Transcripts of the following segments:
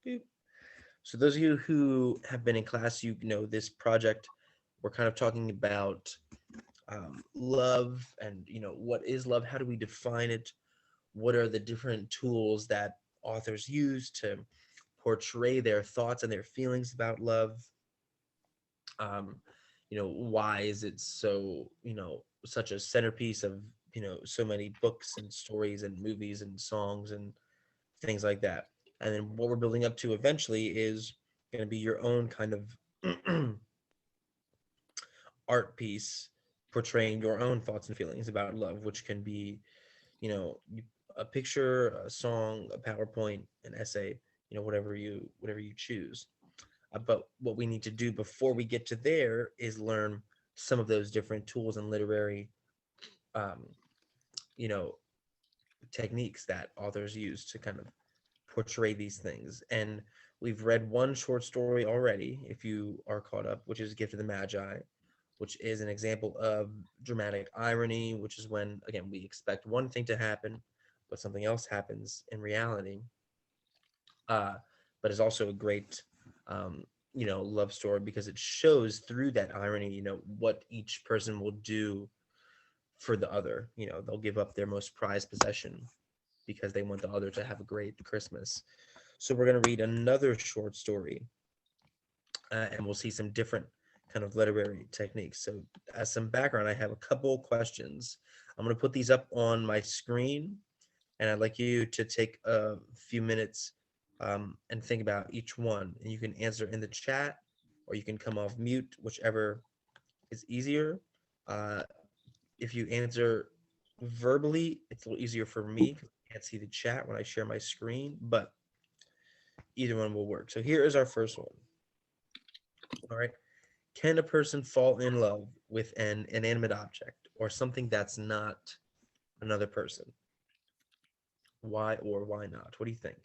Boop. So those of you who have been in class, you know this project. We're kind of talking about love, and what is love? How do we define it? What are the different tools that authors use to portray their thoughts and their feelings about love? um why is it so, such a centerpiece of, so many books and stories and movies and songs and things like that. And then what we're building up to eventually is going to be your own kind of art piece portraying your own thoughts and feelings about love, which can be, a picture, a song, a PowerPoint, an essay, whatever you choose. But what we need to do before we get to there is learn some of those different tools and literary, um, you know, techniques that authors use to kind of portray these things. And we've read one short story already, if you are caught up, which is Gift of the Magi, which is an example of dramatic irony, which is when, again, we expect one thing to happen, but something else happens in reality. uh, but it's also a great, um, love story because it shows through that irony, what each person will do for the other. They'll give up their most prized possession because they want the other to have a great Christmas. So we're going to read another short story, and we'll see some different kind of literary techniques. So as some background, I have a couple questions. I'm going to put these up on my screen, and I'd like you to take a few minutes, and think about each one. And you can answer in the chat, or you can come off mute, whichever is easier. Uh, if you answer verbally, it's a little easier for me because I can't see the chat when I share my screen, but either one will work. So here is our first one. All right. Can a person fall in love with an inanimate object or something that's not another person? Why or why not? What do you think?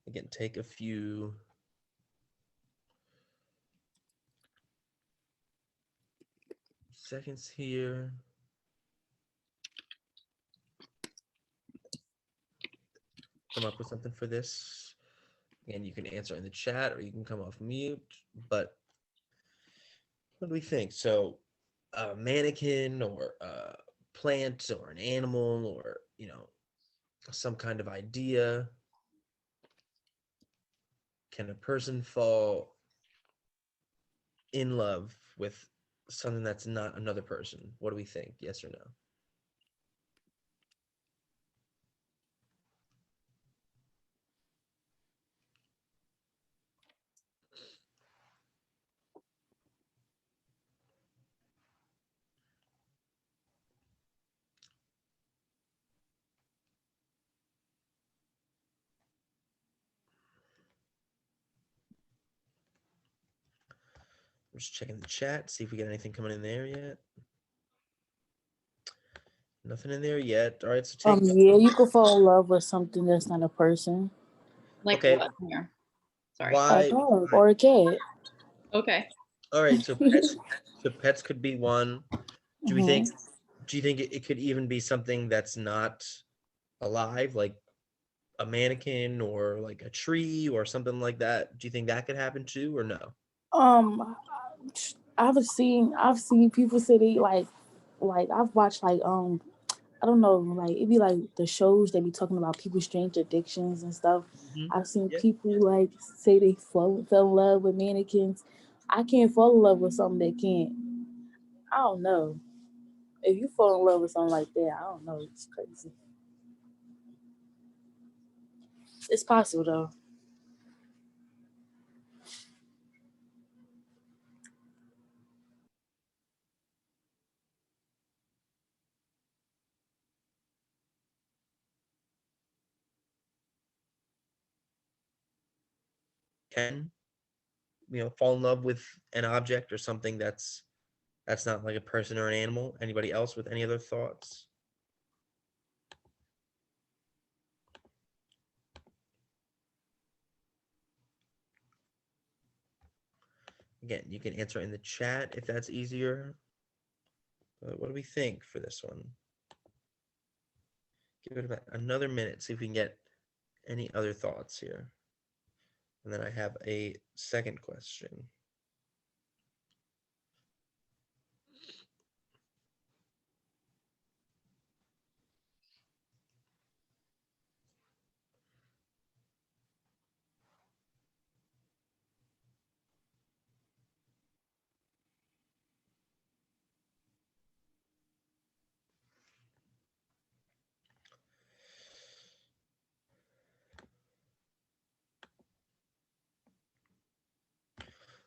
Again, take a few seconds here. Come up with something for this. Again, you can answer in the chat or you can come off mute. But what do we think? So, a mannequin or a plant or an animal or, some kind of idea. Can a person fall in love with something that's not another person? What do we think? Yes or no? I'm just checking the chat, see if we get anything coming in there yet. Nothing in there yet. All right, so take. Yeah, you could fall in love with something that's not a person. Like Okay. what here? Sorry. Why? A dog or a cat. Okay. All right, so pets could be one. Do we think? Mhm. Do you think it could even be something that's not alive, like a mannequin or like a tree or something like that? Do you think that could happen too, or no? Um, I've seen people say they like I've watched I don't know, like it'd be like the shows they be talking about people's strange addictions and stuff. Mhm. I've seen Yeah. people like say they fell in love with mannequins. I can't fall in love with something that can't. I don't know. If you fall in love with something like that, I don't know. It's crazy. It's possible though. Can fall in love with an object or something that's not like a person or an animal? Anybody else with any other thoughts? Again, you can answer in the chat if that's easier. But what do we think for this one? Give it about another minute, see if we can get any other thoughts here. And then I have a second question.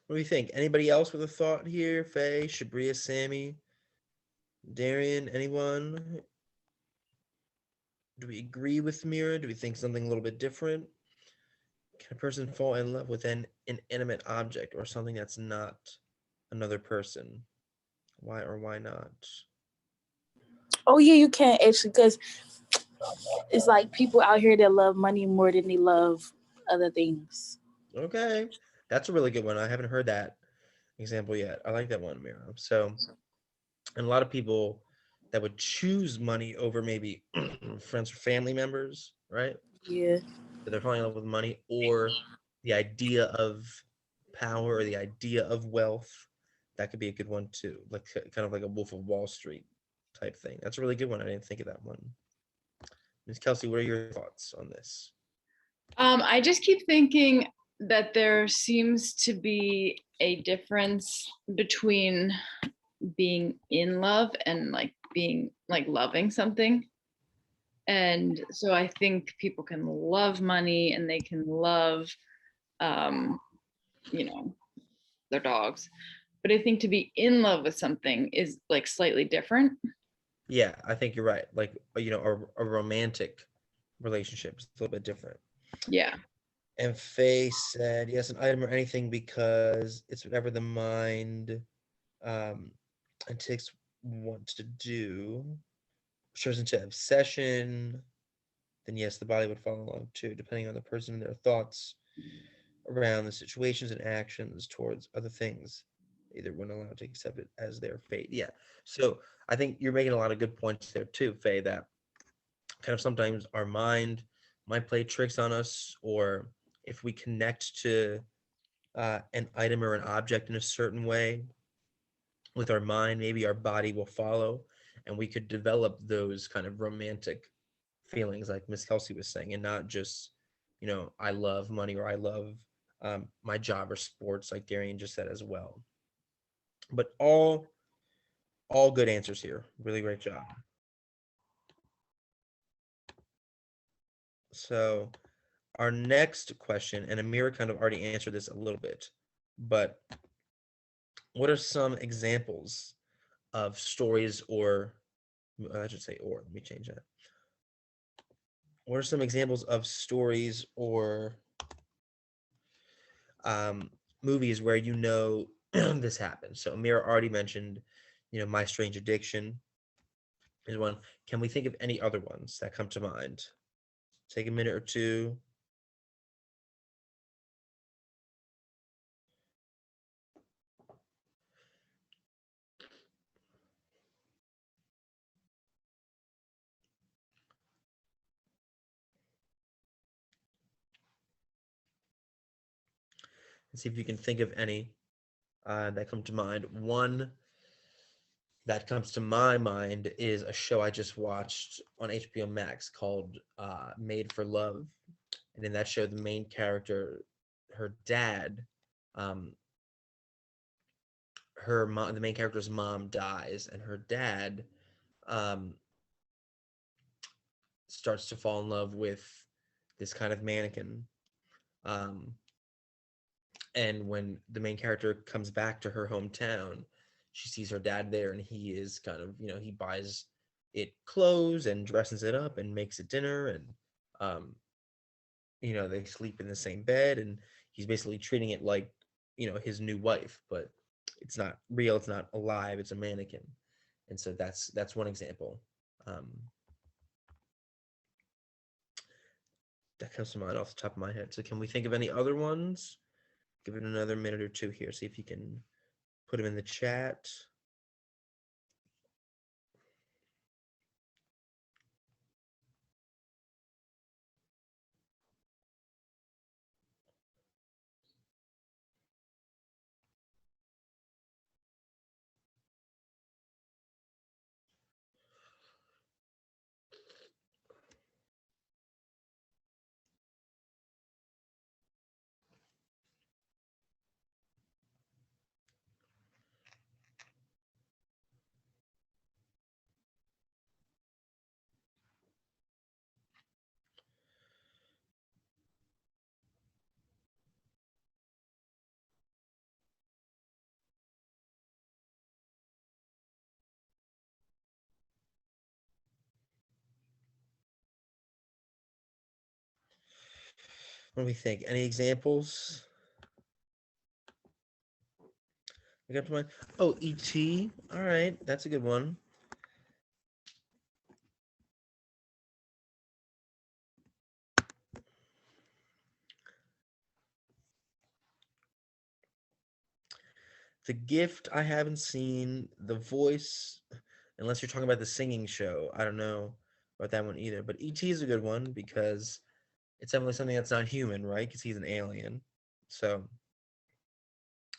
What do you think? Anybody else with a thought here? Faye, Shabria, Sammy, Darian, anyone? Do we agree with Mira? Do we think something a little bit different? Can a person fall in love with an inanimate object or something that's not another person? Why or why not? Oh yeah, you can actually, because it's like people out here that love money more than they love other things. Okay. That's a really good one. I haven't heard that example yet. I like that one, Mira. So, and a lot of people that would choose money over maybe friends or family members, right? Yeah. That they're falling in love with money or the idea of power or the idea of wealth. That could be a good one too, like kind of like a Wolf of Wall Street type thing. That's a really good one. I didn't think of that one. Ms. Kelsey, what are your thoughts on this? I just keep thinking that there seems to be a difference between being in love and like being like loving something. And so I think people can love money and they can love, um, you know, their dogs. But I think to be in love with something is like slightly different. Yeah, I think you're right. Like, a romantic relationship is a little bit different. Yeah. And Faye said, yes, an item or anything because it's whatever the mind um, and takes want to do. Shows into obsession, then yes, the body would follow along too, depending on the person and their thoughts around the situations and actions towards other things. Either when allowed to accept it as their fate. Yeah. So I think you're making a lot of good points there too, Faye, that kind of sometimes our mind might play tricks on us, or if we connect to an item or an object in a certain way with our mind, maybe our body will follow, and we could develop those kind of romantic feelings, like Miss Kelsey was saying, and not just, I love money or I love my job or sports, like Darian just said as well. But all good answers here. Really great job. So our next question, and Amira kind of already answered this a little bit, but what are some examples of stories or I should say or, let me change that. What are some examples of stories or movies where this happened? So Amira already mentioned, My Strange Addiction is one. Can we think of any other ones that come to mind? Take a minute or two. And see if you can think of any that come to mind. One that comes to my mind is a show I just watched on HBO Max called Made for Love. And in that show, the main character, her dad, um, her mom, the main character's mom dies, and her dad um, starts to fall in love with this kind of mannequin. Um, and when the main character comes back to her hometown, she sees her dad there, and he is kind of, he buys it clothes and dresses it up and makes it dinner, and um, they sleep in the same bed, and he's basically treating it like, his new wife, but it's not real, it's not alive, it's a mannequin. And so that's one example um, that comes to mind off the top of my head. So can we think of any other ones? Give it another minute or two here, see if you can put them in the chat. What do we think? Any examples? I got to mind. Oh, E.T. All right, that's a good one. The Gift, I haven't seen. The Voice, unless you're talking about the singing show, I don't know about that one either. But E.T. is a good one because it's definitely something that's not human, right? Because he's an alien. So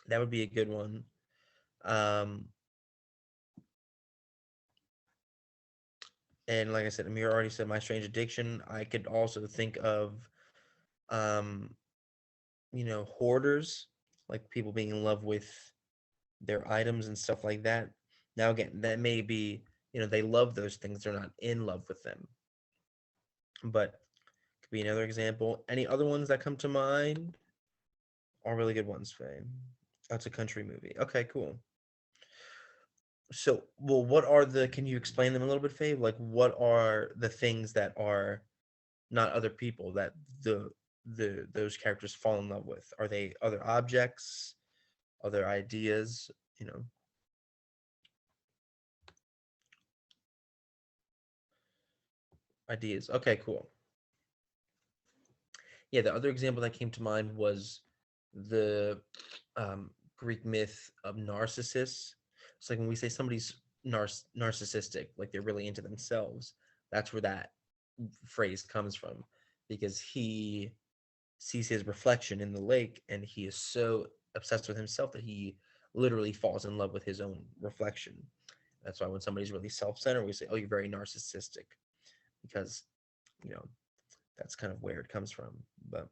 that would be a good one. Um, and like I said, Amir already said My Strange Addiction. I could also think of, um, hoarders, like people being in love with their items and stuff like that. Now, again, that may be, they love those things, they're not in love with them, but could be another example. Any other ones that come to mind? All really good ones, Faye. That's a country movie. Okay, cool. So, well, can you explain them a little bit, Faye? Like, what are the things that are not other people that those characters fall in love with? Are they other objects, other ideas? You know, ideas. Okay, cool. Yeah, the other example that came to mind was the Greek myth of Narcissus. It's like when we say somebody's narcissistic, like they're really into themselves. That's where that phrase comes from, because he sees his reflection in the lake and he is so obsessed with himself that he literally falls in love with his own reflection. That's why when somebody's really self-centered, we say, "Oh, you're very narcissistic," because you know that's kind of where it comes from. But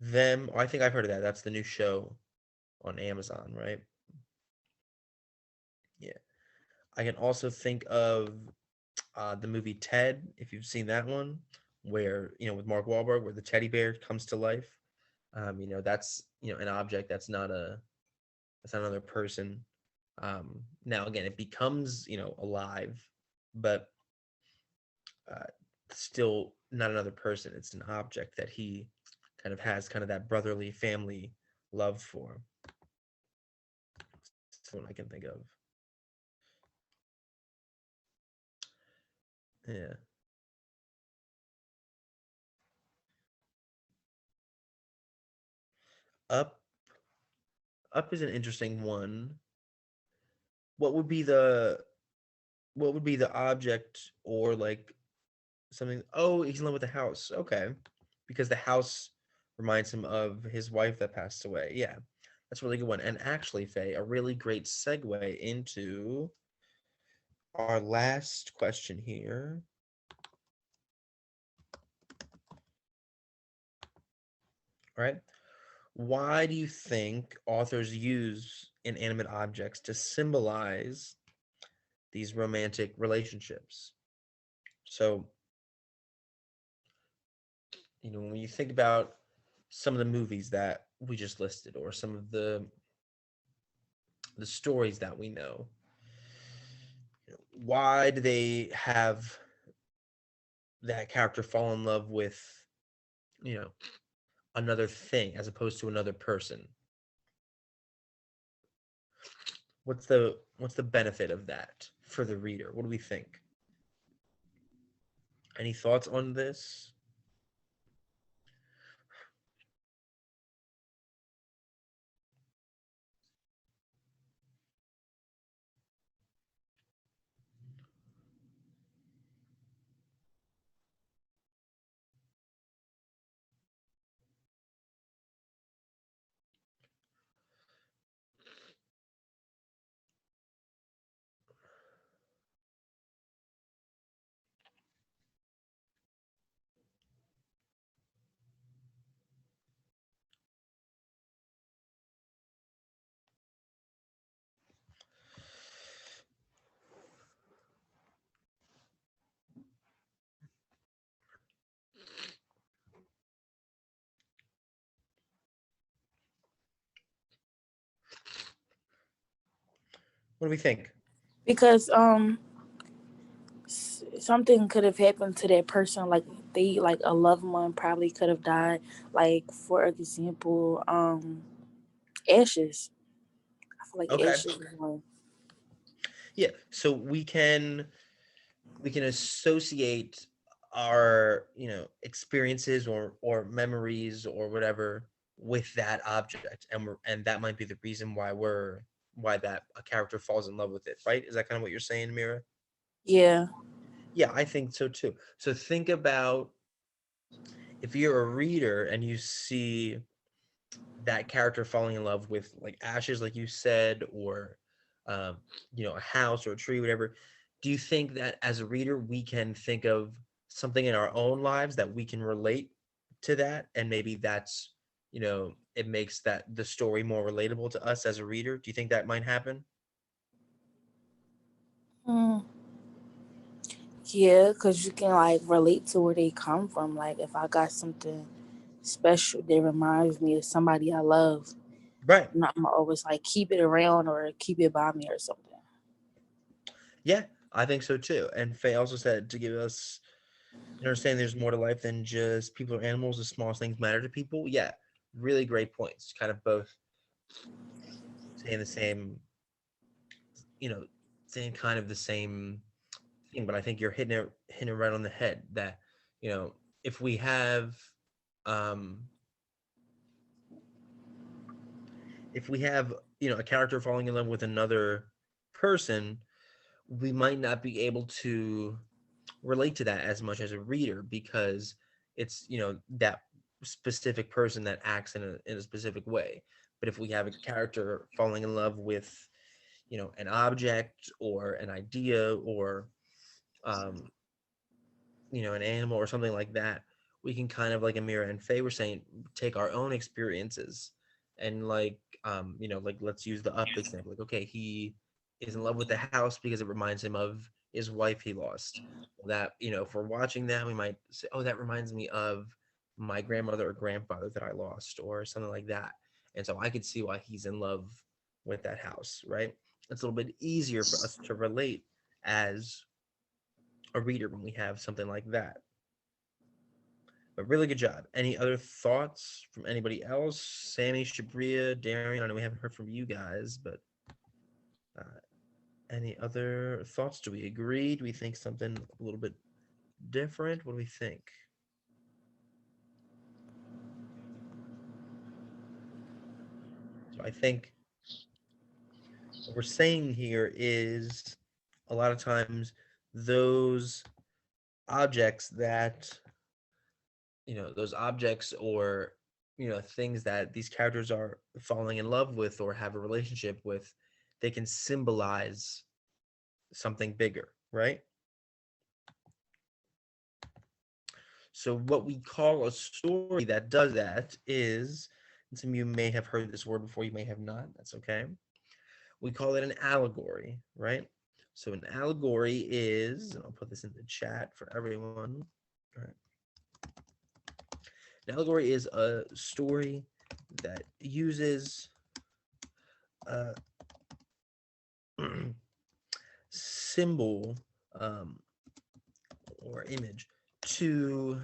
them, oh, I think I've heard of that. That's the new show on Amazon, right? Yeah. I can also think of the movie Ted, if you've seen that one, where with Mark Wahlberg, where the teddy bear comes to life. That's an object. That's not another person. Now again, it becomes alive, but uh, still not another person. It's an object that he kind of has kind of that brotherly family love for. That's what I can think of. Yeah. Up Up is an interesting one. What would be the what would be the object, or like something? Oh, he's in love with the house. Okay. Because the house reminds him of his wife that passed away. Yeah. That's a really good one. And actually, Faye, a really great segue into our last question here. All right. Why do you think authors use inanimate objects to symbolize these romantic relationships? So, when you think about some of the movies that we just listed, or some of the stories that we know, why do they have that character fall in love with, you know, another thing as opposed to another person? What's the benefit of that for the reader? What do we think? Any thoughts on this? What do we think? Because something could have happened to that person, like they like a loved one probably could have died. Like for example, Ashes. I feel like Okay. Ashes is one. Yeah. So we can associate our, experiences or memories or whatever with that object, and that might be the reason why that a character falls in love with it, right? Is that kind of what you're saying, Mira? Yeah. Yeah, I think so too. So think about if you're a reader and you see that character falling in love with like ashes, like you said, or um, a house or a tree, whatever. Do you think that as a reader we can think of something in our own lives that we can relate to that, and maybe that's it makes that the story more relatable to us as a reader? Do you think that might happen? Hmm. Yeah, because you can like relate to where they come from. Like if I got something special that reminds me of somebody I love, Right. I'm not gonna always like keep it around or keep it by me or something. Yeah, I think so too. And Faye also said to give us understand there's more to life than just people or animals. The smallest things matter to people. Yeah, really great points. Kind of both saying the same, you know, saying kind of the same thing, but I think you're hitting it right on the head that, you know, if we have um if we have, a character falling in love with another person, we might not be able to relate to that as much as a reader because it's, that specific person that acts in a specific way. But if we have a character falling in love with, an object or an idea or um, an animal or something like that, we can kind of, like Amira and Faye were saying, take our own experiences and like, like let's use the Up example. Like, okay, he is in love with the house because it reminds him of his wife he lost. That, if we're watching that, we might say, oh, that reminds me of my grandmother or grandfather that I lost or something like that. And so I could see why he's in love with that house, right? It's a little bit easier for us to relate as a reader when we have something like that. But really good job. Any other thoughts from anybody else? Sammy, Shabria, Darian, I know we haven't heard from you guys, but uh, any other thoughts? Do we agree? Do we think something a little bit different? What do we think? So I think what we're saying here is a lot of times those objects that, those objects or, things that these characters are falling in love with or have a relationship with, they can symbolize something bigger, right? So what we call a story that does that is, and some of you may have heard this word before, you may have not, that's okay. We call it an allegory, right? So an allegory is, and I'll put this in the chat for everyone. All right. An allegory is a story that uses a symbol or image to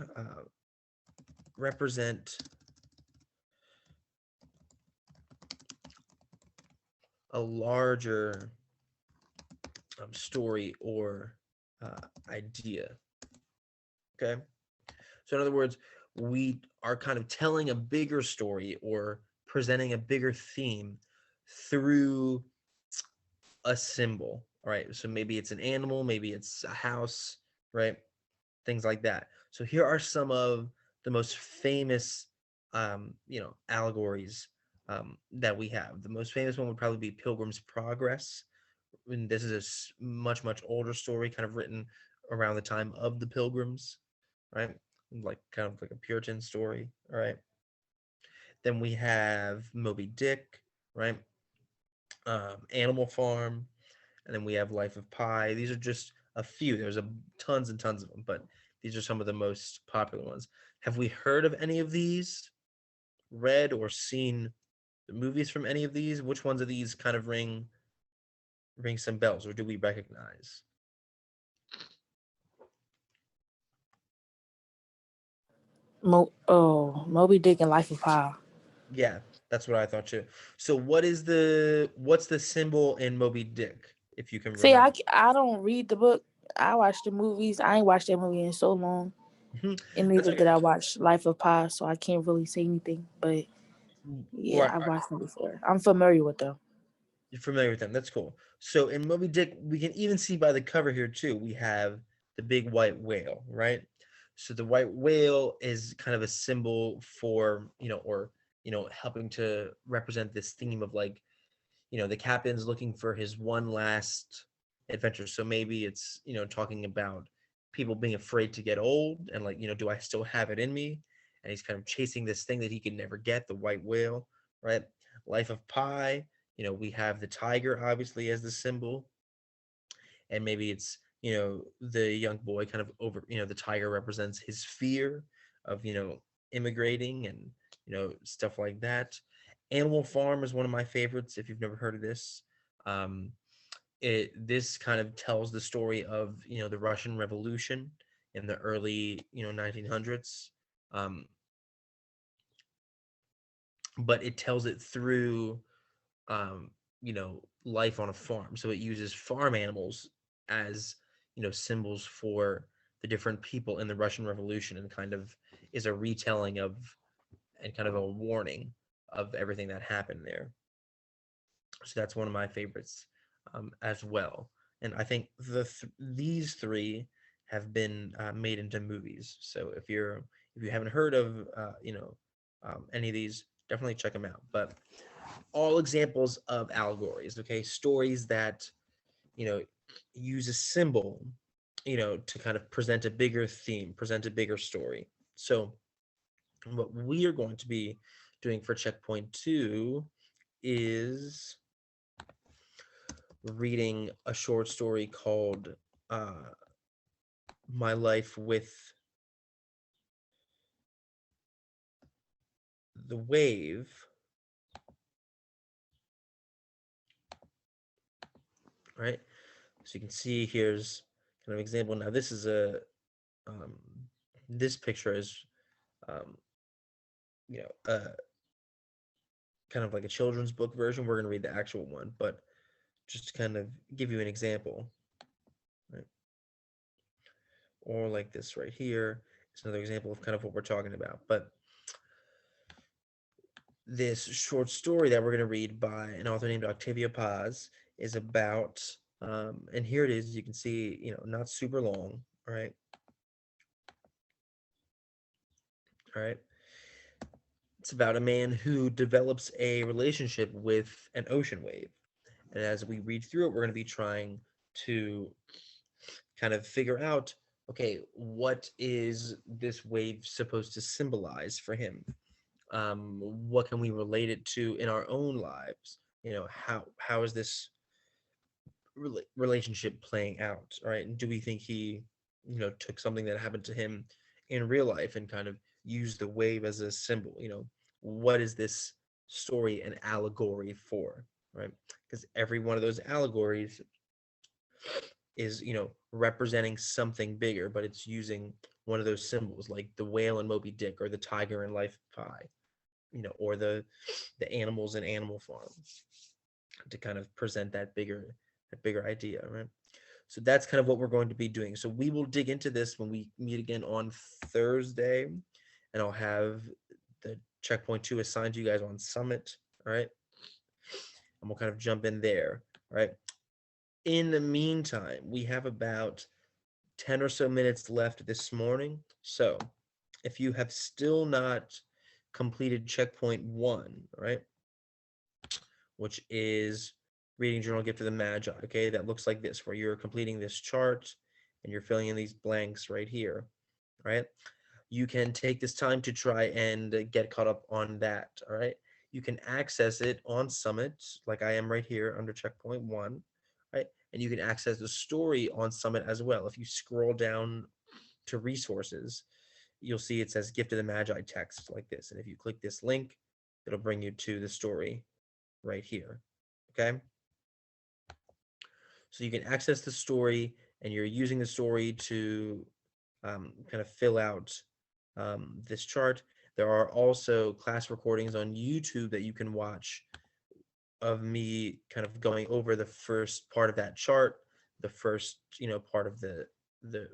represent a larger story or idea. Okay. So, in other words, we are kind of telling a bigger story or presenting a bigger theme through a symbol. All right. So, maybe it's an animal, maybe it's a house, right? Things like that. So, here are some of the most famous, allegories that we have. The most famous one would probably be Pilgrim's Progress. And this is a much older story, kind of written around the time of the Pilgrims, right? Like kind of like a Puritan story, all right? Then we have Moby Dick, right? Animal Farm, and then we have Life of Pi. These are just a few. There's tons and tons of them, but these are some of the most popular ones. Have we heard of any of these? Read or seen the movies from any of these? Which ones of these kind of ring some bells, or do we recognize? Moby Dick and Life of Pi. Yeah, that's what I thought too. So what's the symbol in Moby Dick, if you can See, remember? I don't read the book. I watch the movies. I ain't watched that movie in so long, Mhm. and That's neither okay. did I watch Life of Pi, so I can't really say anything. But yeah, Right, I've right. watched them before. I'm familiar with them. You're familiar with them. That's cool. So in Moby Dick, we can even see by the cover here too, we have the big white whale, right? So the white whale is kind of a symbol for, or helping to represent this theme of like, the captain's looking for his one last adventure. So maybe it's, talking about people being afraid to get old and like, do I still have it in me? And he's kind of chasing this thing that he could never get, the white whale, right? Life of Pi, we have the tiger obviously as the symbol, and maybe it's, the young boy kind of over, the tiger represents his fear of, immigrating and, stuff like that. Animal Farm is one of my favorites if you've never heard of this. um this kind of tells the story of, the Russian Revolution in the early, 1900s. um but it tells it through, life on a farm. So it uses farm animals as, symbols for the different people in the Russian Revolution, and kind of is a retelling of, and kind of a warning of everything that happened there. So that's one of my favorites, as well. And I think these three have been made into movies. So if you haven't heard of, any of these, definitely check them out. But all examples of allegories, okay, stories that, you know use a symbol, to kind of present a bigger theme, present a bigger story. So what we are going to be doing for checkpoint 2 is reading a short story called, uh, My Life with the Wave, right? So you can see here's kind of example. Now this is um, this picture is, um, kind of like a children's book version. We're going to read the actual one, but just to kind of give you an example, right? Or like this right here. It's another example of kind of what we're talking about. But this short story that we're going to read by an author named Octavia Paz is about, and here it is. You can see, not super long. All right. All right. It's about a man who develops a relationship with an ocean wave. And as we read through it, we're going to be trying to kind of figure out, okay, what is this wave supposed to symbolize for him? What can we relate it to in our own lives? How is this relationship playing out? Right? And do we think he, took something that happened to him in real life and kind of used the wave as a symbol? What is this story an allegory for? Right? Because every one of those allegories is, representing something bigger, but it's using one of those symbols, like the whale in Moby Dick, or the tiger in Life of Pi, or the animals in Animal Farm, to kind of present that bigger idea, right? So that's kind of what we're going to be doing. So we will dig into this when we meet again on Thursday, and I'll have the checkpoint 2 assigned to you guys on Summit. All right. And we'll kind of jump in there. All right. In the meantime, we have about 10 or so minutes left this morning. So if you have still not completed checkpoint 1, right, which is reading journal gift of the Magi, okay, that looks like this, where you're completing this chart and you're filling in these blanks right here, right? You can take this time to try and get caught up on that, all right? You can access it on Summit, like I am right here under checkpoint 1, right? And you can access the story on Summit as well. If you scroll down to resources, you'll see it says Gift of the Magi text like this. And if you click this link, it'll bring you to the story right here. Okay. So you can access the story, and you're using the story to, kind of fill out this chart. There are also class recordings on YouTube that you can watch of me kind of going over the first part of that chart, the first, part of the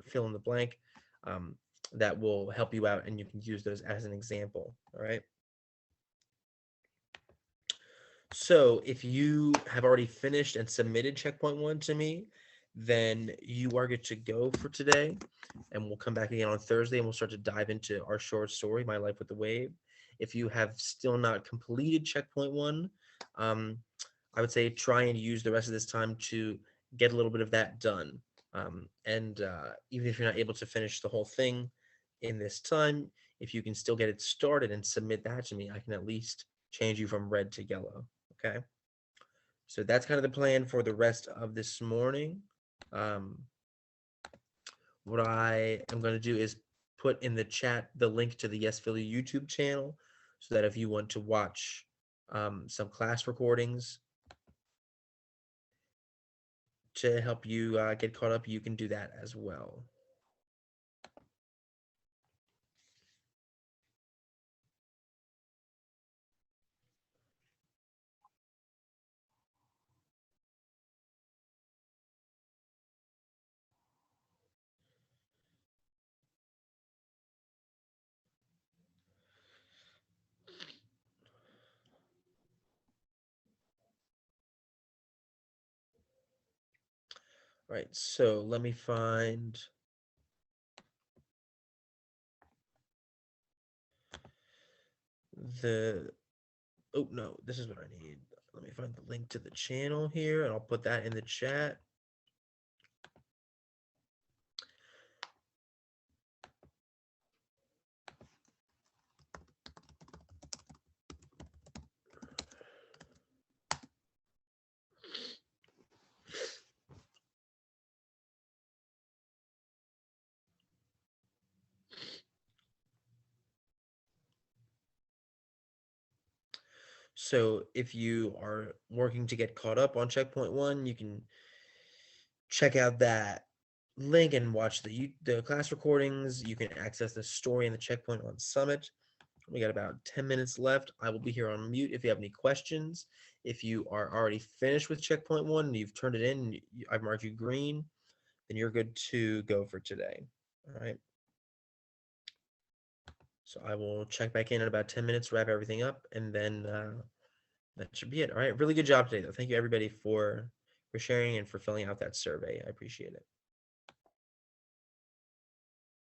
fill in the blank, that will help you out, and you can use those as an example. All right. So if you have already finished and submitted checkpoint 1 to me, then you are good to go for today. And we'll come back again on Thursday and we'll start to dive into our short story, My Life with the Wave. If you have still not completed checkpoint 1, I would say try and use the rest of this time to get a little bit of that done. And even if you're not able to finish the whole thing in this time, if you can still get it started and submit that to me, I can at least change you from red to yellow. Okay. So that's kind of the plan for the rest of this morning. What I am going to do is put in the chat the link to the Yes Philly YouTube channel, so that if you want to watch some class recordings to help you get caught up, you can do that as well. Right, so let me find oh no, this is what I need. Let me find the link to the channel here, and I'll put that in the chat. So if you are working to get caught up on checkpoint 1, you can check out that link and watch the class recordings. You can access the story in the checkpoint 1 summit. We got about 10 minutes left. I will be here on mute if you have any questions. If you are already finished with checkpoint 1 and you've turned it in, and I've marked you green, then you're good to go for today. All right. So I will check back in about 10 minutes, wrap everything up, and then that should be it. All right. Really good job today, though. Thank you, everybody, for sharing and for filling out that survey. I appreciate it.